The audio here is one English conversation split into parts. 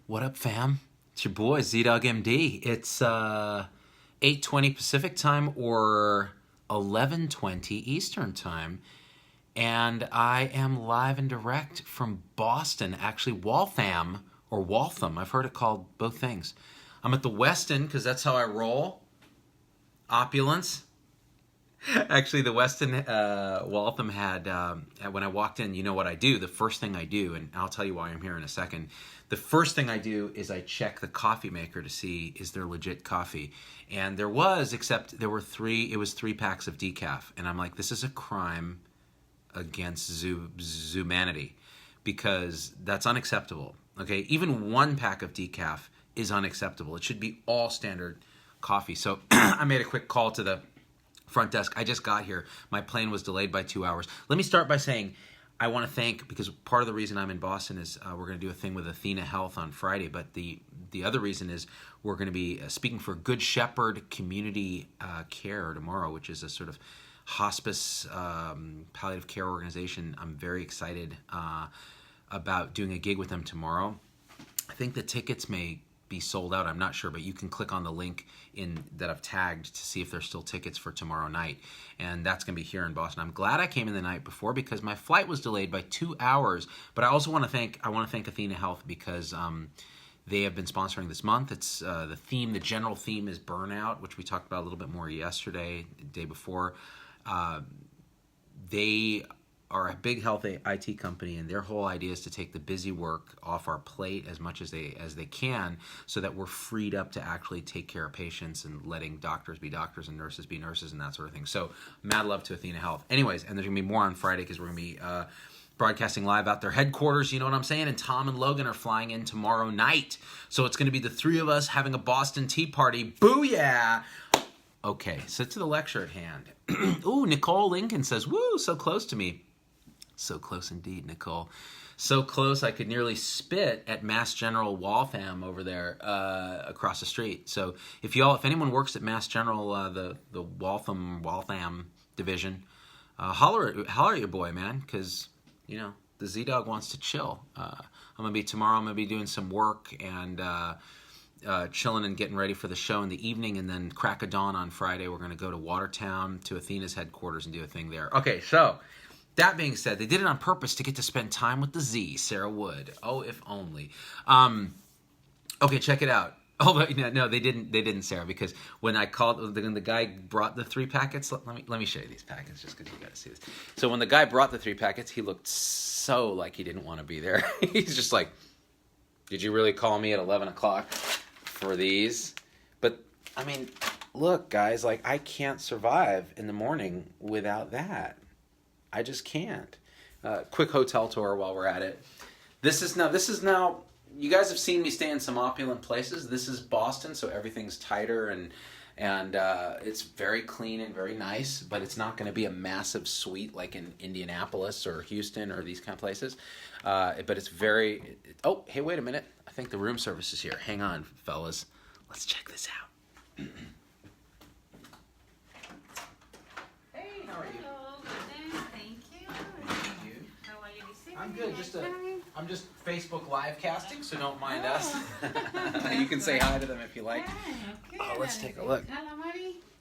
What up, fam? It's your boy, Z-Dog MD. It's 8:20 Pacific time or 11:20 Eastern time. And I am live and direct from Boston, actually Waltham or Waltham. I've heard it called both things. I'm at the Westin because that's how I roll. Opulence. Actually, the Westin Waltham had, when I walked in, you know what I do? The first thing I do, and I'll tell you why I'm here in a second. The first thing I do is I check the coffee maker to see is there legit coffee. And there was, except there were it was 3 packs of decaf. And I'm like, this is a crime against humanity because that's unacceptable. Okay, even 1 pack of decaf is unacceptable. It should be all standard coffee. So I made a quick call to the front desk. I just got here. My plane was delayed by 2 hours. Let me start by saying I want to thank, because part of the reason I'm in Boston is we're going to do a thing with Athena Health on Friday, but the other reason is we're going to be speaking for Good Shepherd Community Care tomorrow, which is a sort of hospice palliative care organization. I'm very excited about doing a gig with them tomorrow. I think the tickets may be sold out. I'm not sure, but you can click on the link that I've tagged to see if there's still tickets for tomorrow night, and that's going to be here in Boston. I'm glad I came in the night before because my flight was delayed by 2 hours. But I also want to thank Athena Health because they have been sponsoring this month. It's the general theme is burnout, which we talked about a little bit more yesterday, the day before. They are a big health IT company, and their whole idea is to take the busy work off our plate as much as they can, so that we're freed up to actually take care of patients and letting doctors be doctors and nurses be nurses and that sort of thing. So mad love to Athena Health. Anyways, and there's gonna be more on Friday because we're gonna be broadcasting live out their headquarters. You know what I'm saying? And Tom and Logan are flying in tomorrow night, so it's gonna be the 3 of us having a Boston tea party. Booyah! Okay, so to the lecture at hand. Ooh, Nicole Lincoln says, "Woo, so close to me." So close indeed, Nicole. So close I could nearly spit at Mass General Waltham over there across the street. So if anyone works at Mass General, the Waltham division, holler at your boy, man, because the Z-Dog wants to chill. Tomorrow I'm gonna be doing some work and chilling and getting ready for the show in the evening, and then crack of dawn on Friday we're gonna go to Watertown to Athena's headquarters and do a thing there. Okay, so that being said, they did it on purpose to get to spend time with the Z, Sarah Wood. Oh, if only. Okay, check it out. Oh, no, they didn't, Sarah, because when I called, when the guy brought the 3 packets, let me show you these packets just because you got to see this. So when the guy brought the 3 packets, he looked so like he didn't want to be there. He's just like, "Did you really call me at 11 o'clock for these?" But, I mean, look, guys, like, I can't survive in the morning without that. I just can't. Quick hotel tour while we're at it. This is now. You guys have seen me stay in some opulent places. This is Boston, so everything's tighter and it's very clean and very nice. But it's not going to be a massive suite like in Indianapolis or Houston or these kind of places. But it's very. Oh, hey, wait a minute. I think the room service is here. Hang on, fellas. Let's check this out. Hey, how are you? I'm good. I'm just Facebook live casting, so don't mind us. You can say hi to them if you like. Oh, let's take a look.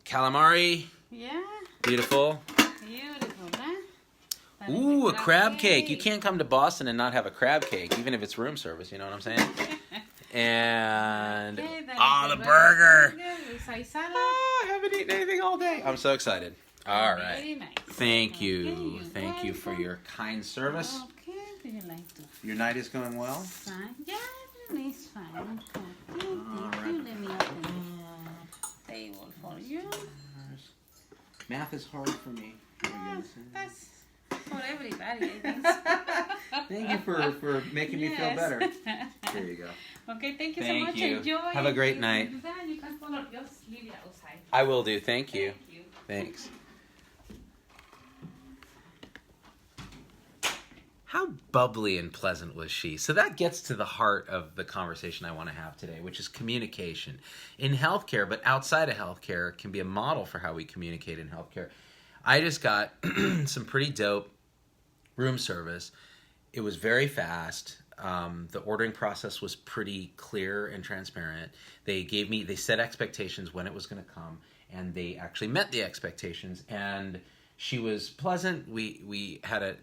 Calamari. Yeah. Beautiful. Beautiful, huh? Ooh, a crab cake. You can't come to Boston and not have a crab cake, even if it's room service. You know what I'm saying? And the burger. Oh, I haven't eaten anything all day. I'm so excited. All right. Very nice. Thank you. Thank you for your kind service. Okay, do you like to? Your night is going well? Fine. Yeah, everything's fine. Okay. All right. Let me open the table for you. Math is hard for me. That's for everybody, I think. Thank you for making me feel better. There you go. Okay, thank you so Thank much. you. Enjoy. Have a great night. You can follow. Just leave it outside. I will do. Thank you. Thank you. Thanks. How bubbly and pleasant was she? So that gets to the heart of the conversation I want to have today, which is communication in healthcare, but outside of healthcare, it can be a model for how we communicate in healthcare. I just got some pretty dope room service. It was very fast. The ordering process was pretty clear and transparent. They set expectations when it was going to come, and they actually met the expectations. And she was pleasant. We had a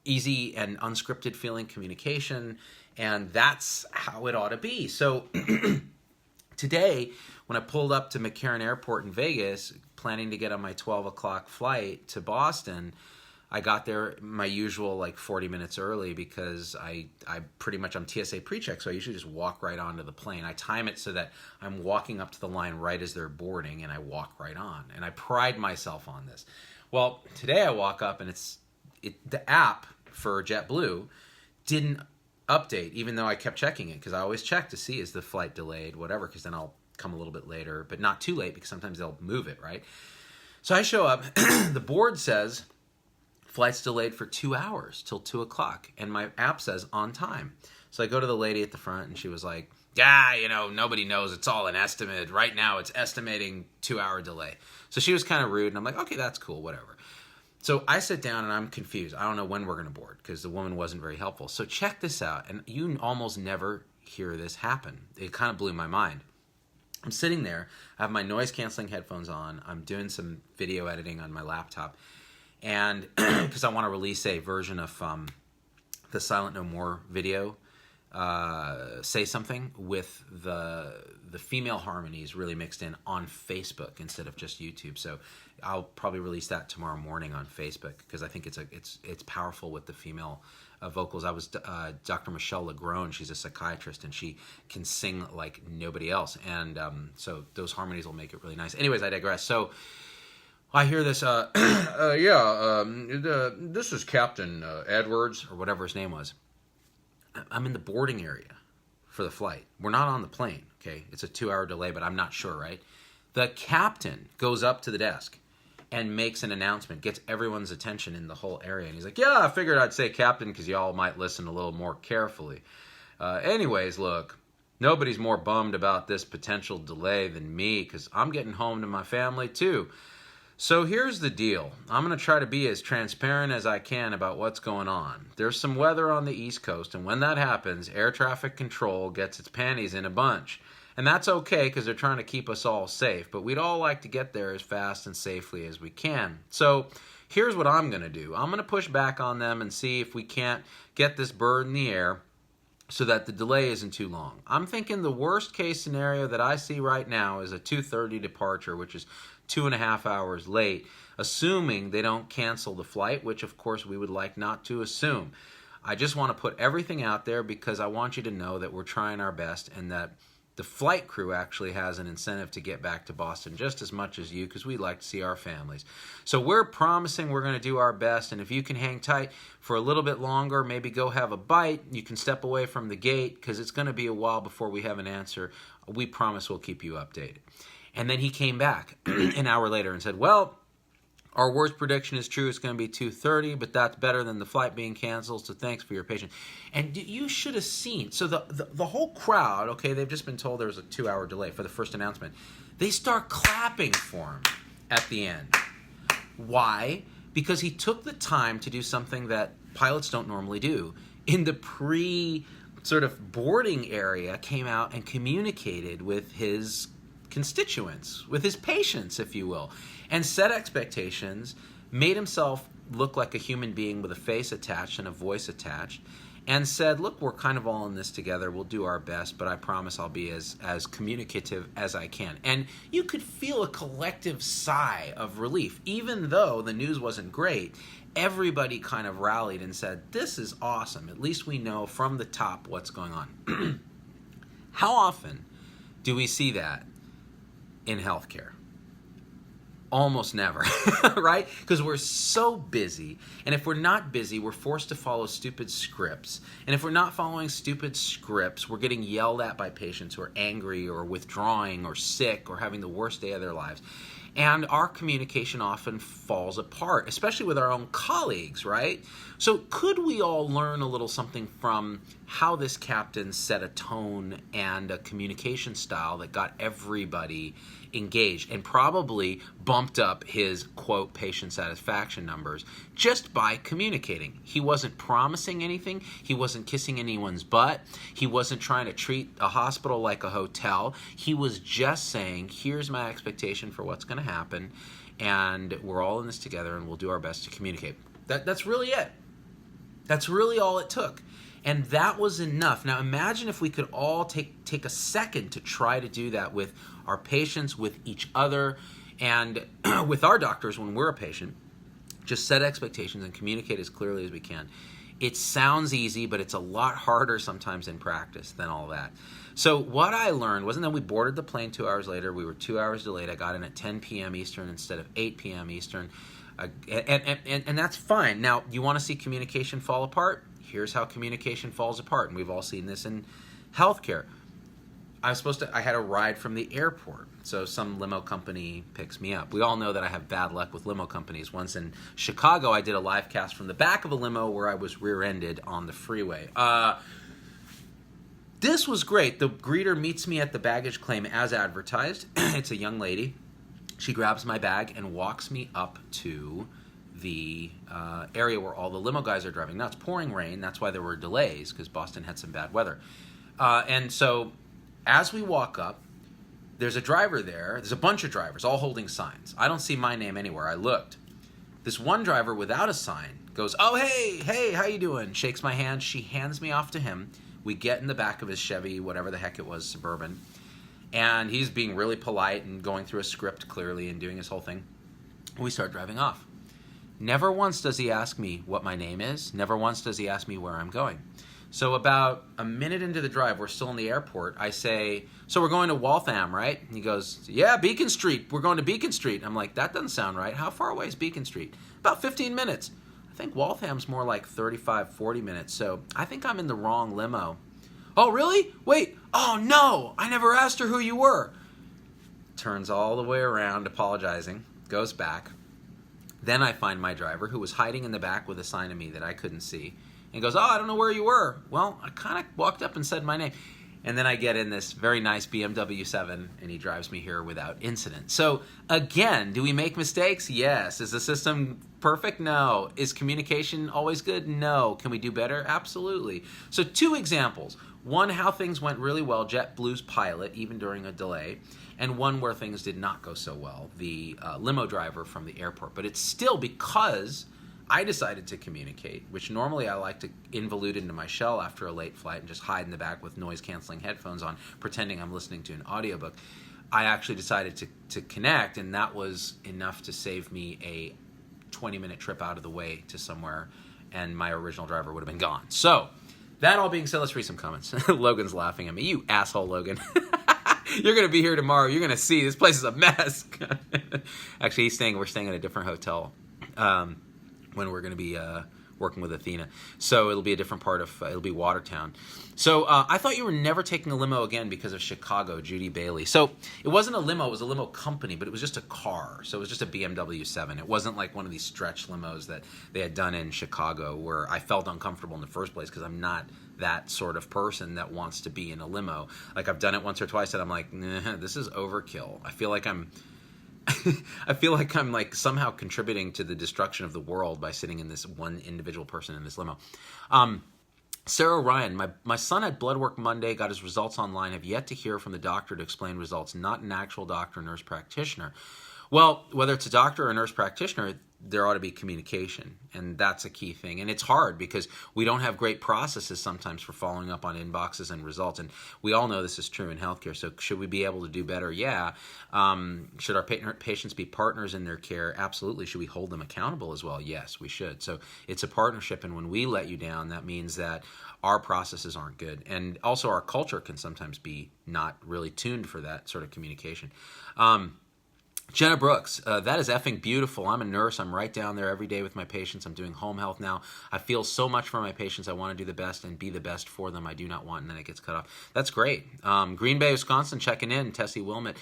easy and unscripted feeling communication, and that's how it ought to be. So today, when I pulled up to McCarran Airport in Vegas, planning to get on my 12 o'clock flight to Boston, I got there my usual 40 minutes early because I'm TSA pre-check, so I usually just walk right onto the plane. I time it so that I'm walking up to the line right as they're boarding, and I walk right on. And I pride myself on this. Well, today I walk up, and the app for JetBlue didn't update, even though I kept checking it, because I always check to see is the flight delayed, whatever, because then I'll come a little bit later, but not too late, because sometimes they'll move it, right? So I show up, the board says flight's delayed for 2 hours till 2 o'clock, and my app says on time. So I go to the lady at the front, and she was like, nobody knows, it's all an estimate. Right now it's estimating 2-hour delay. So she was kind of rude, and I'm like, okay, that's cool, whatever. So I sit down, and I'm confused. I don't know when we're going to board because the woman wasn't very helpful. So check this out, and you almost never hear this happen. It kind of blew my mind. I'm sitting there. I have my noise-canceling headphones on. I'm doing some video editing on my laptop, and because I want to release a version of the Silent No More video, Say Something, with the female harmonies really mixed in on Facebook instead of just YouTube. So I'll probably release that tomorrow morning on Facebook because I think it's powerful with the female vocals. I was Dr. Michelle Legrone. She's a psychiatrist, and she can sing like nobody else. And so those harmonies will make it really nice. Anyways, I digress. So I hear this, this is Captain Edwards, or whatever his name was. I'm in the boarding area for the flight. We're not on the plane, okay? It's a 2-hour delay, but I'm not sure, right? The captain goes up to the desk and makes an announcement, gets everyone's attention in the whole area. And he's like, yeah, I figured I'd say captain because y'all might listen a little more carefully. Anyways, look, nobody's more bummed about this potential delay than me because I'm getting home to my family too. So here's the deal. I'm going to try to be as transparent as I can about what's going on. There's some weather on the East Coast, and when that happens, air traffic control gets its panties in a bunch. And that's okay because they're trying to keep us all safe, but we'd all like to get there as fast and safely as we can. So here's what I'm going to do. I'm going to push back on them and see if we can't get this bird in the air so that the delay isn't too long. I'm thinking the worst case scenario that I see right now is a 2:30 departure, which is 2.5 hours late, assuming they don't cancel the flight, which of course we would like not to assume. I just want to put everything out there because I want you to know that we're trying our best and that the flight crew actually has an incentive to get back to Boston just as much as you because we like to see our families. So we're promising we're going to do our best, and if you can hang tight for a little bit longer, maybe go have a bite, you can step away from the gate because it's going to be a while before we have an answer. We promise we'll keep you updated. And then he came back an hour later and said, well, our worst prediction is true. It's going to be 2:30, but that's better than the flight being canceled, so thanks for your patience. And you should have seen. So the whole crowd, okay, they've just been told there was a 2-hour delay for the first announcement. They start clapping for him at the end. Why? Because he took the time to do something that pilots don't normally do. In the sort of boarding area, came out and communicated with his constituents, with his patients, if you will, and set expectations, made himself look like a human being with a face attached and a voice attached, and said, look, we're kind of all in this together. We'll do our best, but I promise I'll be as communicative as I can. And you could feel a collective sigh of relief. Even though the news wasn't great, everybody kind of rallied and said, this is awesome. At least we know from the top what's going on. How often do we see that in healthcare? Almost never, right? Because we're so busy, and if we're not busy, we're forced to follow stupid scripts. And if we're not following stupid scripts, we're getting yelled at by patients who are angry or withdrawing or sick or having the worst day of their lives. And our communication often falls apart, especially with our own colleagues, right? So could we all learn a little something from how this captain set a tone and a communication style that got everybody engaged and probably bumped up his, quote, patient satisfaction numbers just by communicating. He wasn't promising anything. He wasn't kissing anyone's butt. He wasn't trying to treat a hospital like a hotel. He was just saying, here's my expectation for what's going to happen, and we're all in this together, and we'll do our best to communicate. That's really it. That's really all it took. And that was enough. Now imagine if we could all take a second to try to do that with our patients, with each other, and with our doctors when we're a patient. Just set expectations and communicate as clearly as we can. It sounds easy, but it's a lot harder sometimes in practice than all that. So what I learned wasn't that we boarded the plane 2 hours later. We were 2 hours delayed. I got in at 10 p.m. Eastern instead of 8 p.m. Eastern. And that's fine. Now, you want to see communication fall apart? Here's how communication falls apart, and we've all seen this in healthcare. I had a ride from the airport, so some limo company picks me up. We all know that I have bad luck with limo companies. Once in Chicago, I did a live cast from the back of a limo where I was rear-ended on the freeway. This was great. The greeter meets me at the baggage claim as advertised. It's a young lady. She grabs my bag and walks me up to the area where all the limo guys are driving. Now, it's pouring rain. That's why there were delays, because Boston had some bad weather. And so as we walk up, there's a driver there. There's a bunch of drivers all holding signs. I don't see my name anywhere. I looked. This one driver without a sign goes, "Oh, hey, how you doing?" Shakes my hand. She hands me off to him. We get in the back of his Chevy, whatever the heck it was, Suburban. And he's being really polite and going through a script clearly and doing his whole thing. We start driving off. Never once does he ask me what my name is. Never once does he ask me where I'm going. So about a minute into the drive, we're still in the airport. I say, "So we're going to Waltham, right?" And he goes, "Yeah, Beacon Street. We're going to Beacon Street." I'm like, "That doesn't sound right. How far away is Beacon Street?" "About 15 minutes. I think Waltham's more like 35, 40 minutes. So I think I'm in the wrong limo." "Oh, really? Wait. Oh, no. I never asked her who you were." Turns all the way around, apologizing, goes back. Then I find my driver, who was hiding in the back with a sign of me that I couldn't see, and goes, "Oh, I don't know where you were." Well, I kind of walked up and said my name. And then I get in this very nice BMW 7, and he drives me here without incident. So, again, do we make mistakes? Yes. Is the system perfect? No. Is communication always good? No. Can we do better? Absolutely. So 2 examples. One, how things went really well, JetBlue's pilot, even during a delay. And one where things did not go so well, the limo driver from the airport. But it's still because I decided to communicate, which normally I like to involute into my shell after a late flight and just hide in the back with noise-canceling headphones on, pretending I'm listening to an audiobook. I actually decided to connect, and that was enough to save me a 20-minute trip out of the way to somewhere, and my original driver would have been gone. So, that all being said, let's read some comments. Logan's laughing at me. "You asshole, Logan." You're going to be here tomorrow. You're going to see this place is a mess. Actually, we're staying at a different hotel when we're going to be working with Athena. So it'll be a different part of, it'll be Watertown. So I thought you were never taking a limo again because of Chicago, Judy Bailey. So it wasn't a limo, it was a limo company, but it was just a car. So it was just a BMW 7. It wasn't like one of these stretch limos that they had done in Chicago where I felt uncomfortable in the first place because I'm not that sort of person that wants to be in a limo. Like I've done it once or twice and I'm like, nah, this is overkill. I feel like I'm like somehow contributing to the destruction of the world by sitting in this one individual person in this limo. Sarah Ryan, my son had blood work Monday, got his results online, have yet to hear from the doctor to explain results, not an actual doctor or nurse practitioner. Well, whether it's a doctor or a nurse practitioner, there ought to be communication, and that's a key thing. And it's hard because we don't have great processes sometimes for following up on inboxes and results, and we all know this is true in healthcare. So should we be able to do better? Yeah. Should our patients be partners in their care? Absolutely. Should we hold them accountable as well? Yes, we should. So it's a partnership, and when we let you down, that means that our processes aren't good. And also our culture can sometimes be not really tuned for that sort of communication. Jenna Brooks, that is effing beautiful. I'm a nurse. I'm right down there every day with my patients. I'm doing home health now. I feel so much for my patients. I want to do the best and be the best for them. I do not want, and then it gets cut off. That's great. Green Bay, Wisconsin, checking in. Tessie Wilmot.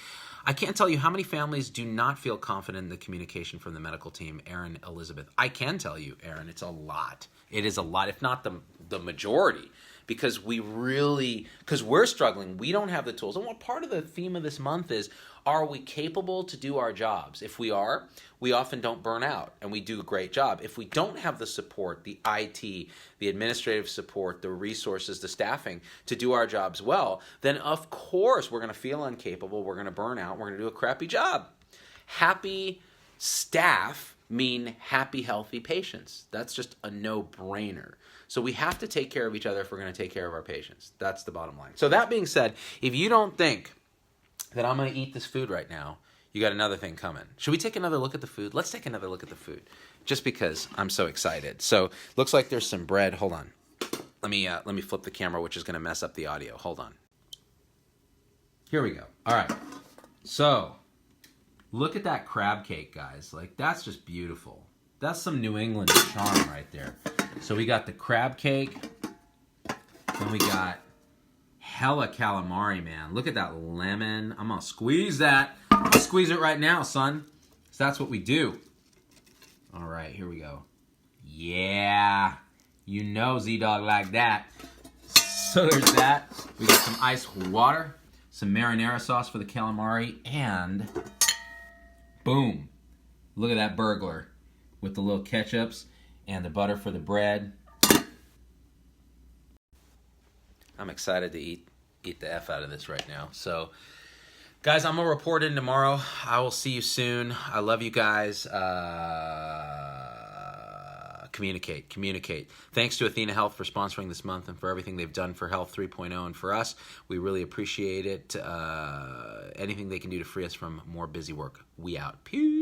I can't tell you how many families do not feel confident in the communication from the medical team. Aaron Elizabeth. I can tell you, Aaron, it's a lot. It is a lot, if not the majority. because we're struggling. We don't have the tools. And what part of the theme of this month is, are we capable to do our jobs? If we are, we often don't burn out and we do a great job. If we don't have the support, the IT, the administrative support, the resources, the staffing to do our jobs well, then of course we're going to feel incapable, we're going to burn out, we're going to do a crappy job. Happy staff mean happy, healthy patients. That's just a no-brainer. So we have to take care of each other if we're going to take care of our patients. That's the bottom line. So that being said, if you don't think that I'm going to eat this food right now, you got another thing coming. Should we take another look at the food? Let's take another look at the food, just because I'm so excited. So looks like there's some bread. Hold on. Let me flip the camera, which is going to mess up the audio. Hold on. Here we go. All right. So look at that crab cake, guys. Like, that's just beautiful. That's some New England charm right there. So we got the crab cake. Then we got hella calamari, man. Look at that lemon. I'm going to squeeze that. I'll squeeze it right now, son. So that's what we do. All right, here we go. Yeah. You know Z-Dog like that. So there's that. We got some ice water, some marinara sauce for the calamari, and boom. Look at that burglar with the little ketchups and the butter for the bread. I'm excited to eat the F out of this right now. So, guys, I'm going to report in tomorrow. I will see you soon. I love you guys. Communicate. Thanks to Athena Health for sponsoring this month and for everything they've done for Health 3.0 and for us. We really appreciate it. Anything they can do to free us from more busy work. We out. Peace.